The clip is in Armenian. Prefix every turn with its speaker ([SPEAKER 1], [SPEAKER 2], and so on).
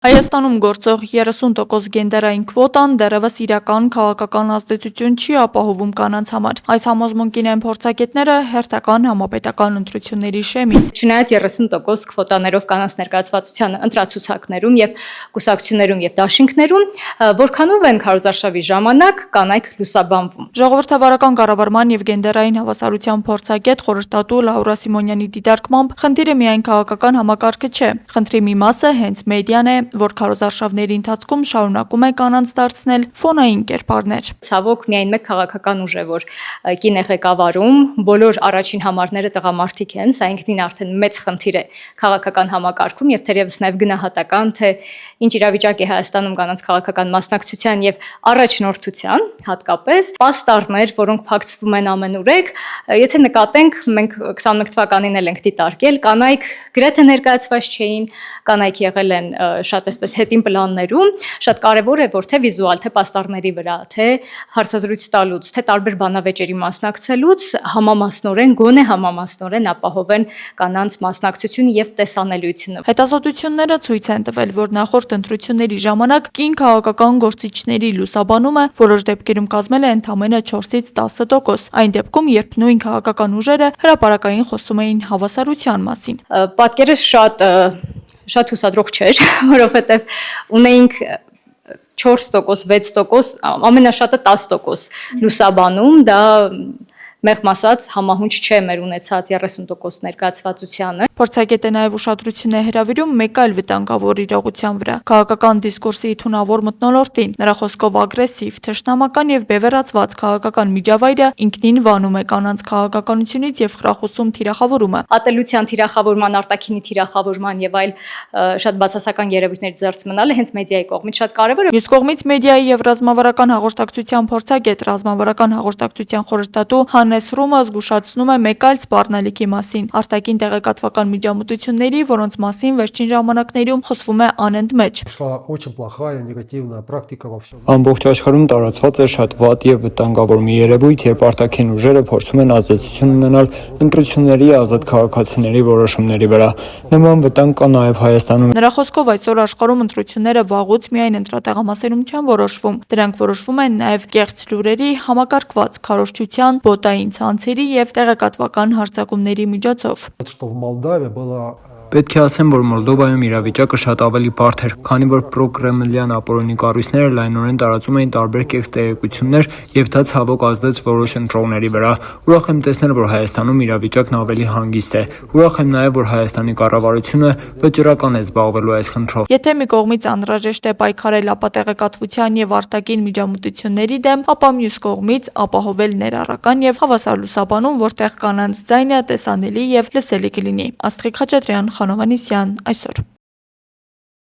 [SPEAKER 1] Հայաստանում գործող 30% գենդերային քվոտան դեռևս իրական քաղաքական ազդեցություն չի ապահովում կանանց համար։ Այս համոզմունքին են փորձագետները հերթական համապետական ընտրությունների շեմին։
[SPEAKER 2] Չնայած 30% քվոտաներով կանանց ներկայացվածության ընտրացուցակներում եւ կուսակցություններում եւ դաշինքներում, որքանով են քարոզարշավի ժամանակ կանայք լուսաբանվում։
[SPEAKER 1] Ժողովրդավարական կառավարման եւ գենդերային հավասարության փորձագետ խորհրդատու Լաուրա Սիմոնյանի դիտարկմամբ խնդիրը միայն քաղաքական համակարգը չէ։ Խնդրի մի մասը հենց մեդիան է, որ քարոզարշավների ընթացքում շարունակում է կանանց դարձնել ֆոնային կերպարներ։
[SPEAKER 2] Ցավոք միայն մեկ քաղաքական ուժ է, որ կին է ղեկավարում, բոլոր առաջին համարները տղամարդիկ են, սա ինքնին արդեն մեծ խնդիր է քաղաքական համակարգում եւ թերևս նաեւ գնահատական, թե ինչ իրավիճակ է Հայաստանում կանանց քաղաքական մասնակցության եւ առաջնորդության, հատկապես պաստառներ, որոնք փակցվում են ամենուրեք, եթե նկատենք, մենք 21 թվականին էլ ենք դիտարկել, կանայք գրեթե ներկայացված չէին, կանայք եղել են շատ այսպես հետին պլաններում, շատ կարևոր է, որ թե վիզուալ, թե պաստառների վրա, թե հարցազրույց տալուց, թե տարբեր բանավեճերի մասնակցելուց համամասնորեն, գոնե համամասնորեն ապահովեն կանանց մասնակցությունը եւ տեսանելիությունը։
[SPEAKER 1] Հետազոտությունները ցույց են տվել, որ նախորդ ընտրությունների ժամանակ կին քաղաքական գործիչների լուսաբանումը որոշ դեպքերում կազմել է ընդամենը 4-ից 10%, այն դեպքում, երբ նույն քաղաքական ուժերը հրապարակային խոսում էին հավասարության մասին։
[SPEAKER 2] Պատկերը շատ հուսադրող չէր, որովհետև ունեինք 4%, 6%, ամենաշատը 10% լուսաբանում, դա մեղմ ասած համահունչ չէ մեր ունեցած 30% ներկայացվածությանը։
[SPEAKER 1] Փորձագետը նաև ուշադրություն է հրավիրում մեկ այլ վտանգավոր իրողության վրա՝ քաղաքական դիսկուրսի թունավոր մթնոլորտին։ Նրա խոսքով ագրեսիվ, թշնամական եւ բևեռացված քաղաքական միջավայրը ինքնին վանում է կանանց քաղաքականությունից եւ խրախուսում թիրախավորումը։
[SPEAKER 2] Ատելության թիրախավորման, արտաքինի թիրախավորման եւ այլ շատ բացասական երևույթներից զերծ մնալը հենց մեդիայի կողմից շատ կարեւոր է։
[SPEAKER 1] Մյուս կողմից մեդիայի եւ ռազմավարական հաղորդակցության փորձագետ, ռազմավարական հաղորդակցության խորհրդատու Հանես Ռումը զգուշացնում է մեկ այլ սպառնալիքի մասին՝ արտաքին տեղեկատվական միջամտությունների, որոնց մասին վերջին ժամանակներում խոսվում է անընդմեջ։
[SPEAKER 3] Ամբողջ աշխարհում տարածված է շատ վատ եւ վտանգավոր մի երևույթ, երբ արտաքին ուժերը փորձում են ազդեցություն ունենալ ընտրությունների ազատ քաղաքացիների որոշումների վրա։ Նման վտանգ կա նաեւ Հայաստանում։
[SPEAKER 1] Նրա խոսքով այսօր աշխարհում ընտրությունները վաղուց միայն ընտրատեղամասերում չեն որոշվում, դրանք որոշվում են նաեւ կեղծ լուրերի, համակարգված քարոզչության, բոտային ցանցերի եւ տեղեկատվական հարձակումների միջոցով։
[SPEAKER 3] Պետք է ասեմ, որ Մոլդովայում իրավիճակը շատ ավելի բարդ էր, քանի որ պրոկրեմլյան ապօրինի կառույցները լայնորեն տարածում էին տարբեր կեղծ տեղեկություններ եւ դա ցավոք ազդեց որոշ ընտրողների վրա։ Ուրախ եմ տեսնել, որ Հայաստանում իրավիճակն ավելի հանգիստ է։ Ուրախ եմ նաեւ, որ Հայաստանի կառավարությունը վճռական է զբաղվելու այս խնդրով։
[SPEAKER 1] Եթե մի կողմից անհրաժեշտ է պայքարել ապատեղեկատվության եւ արտաքին միջամտությունների դեմ, ապա մյուս կողմից ապահովել ներառական եւ հավասար լուսաբանում, որտեղ կանանց ձայնը տեսանելի եւ լսելի կլինի։ Աստղիկ Խաչատրյան, Խանովանիսյան, այսօր։